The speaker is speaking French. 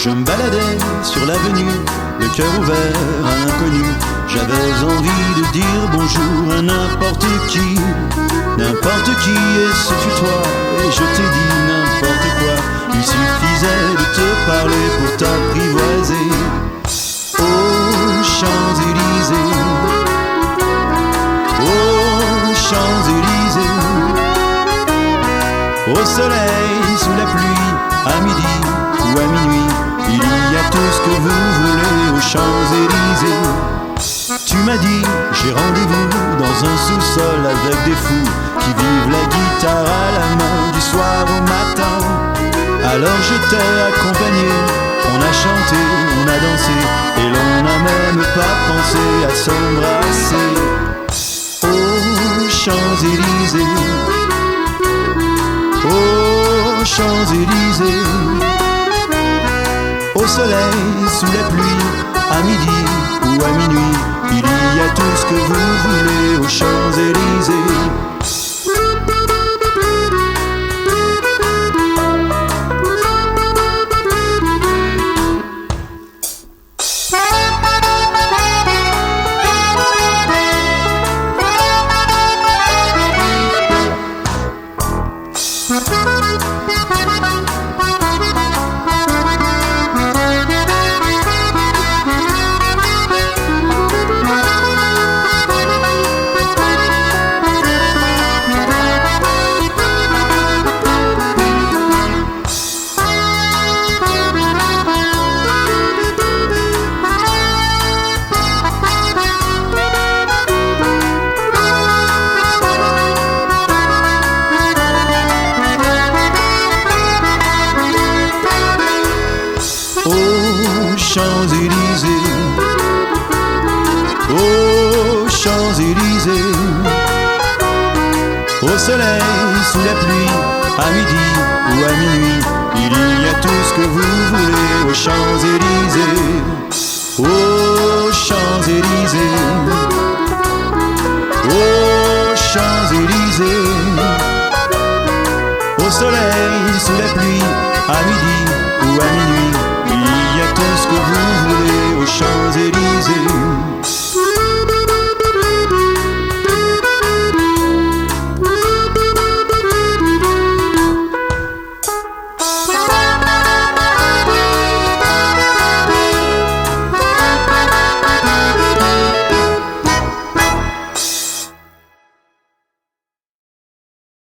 Je me baladais sur l'avenue, le cœur ouvert à l'inconnu. J'avais envie de dire bonjour à n'importe qui, et ce fut toi, et je t'ai dit n'importe quoi. Il suffisait de te parler pour t'apprivoiser. Aux Champs-Élysées, aux Champs-Élysées, au soleil, sous la pluie, à midi ou à minuit, il y a tout ce que vous voulez aux Champs-Élysées. Tu m'as dit, j'ai rendez-vous dans un sous-sol avec des fous qui vivent la guitare à la main du soir au matin. Alors je t'ai accompagné, on a chanté, on a dansé, et l'on n'a même pas pensé à s'embrasser. Aux Champs-Élysées, aux Champs-Élysées, au soleil, sous la pluie, à midi ou à minuit, il y a tout ce que vous voulez aux Champs-Élysées. Aux Champs-Élysées, aux Champs-Élysées, au soleil, sous la pluie, à midi ou à minuit, il y a tout ce que vous voulez aux Champs-Élysées. Aux Champs-Élysées, aux Champs-Élysées, au soleil, sous la pluie, à midi ou à minuit, il y a tout ce que vous voulez aux Champs-Élysées.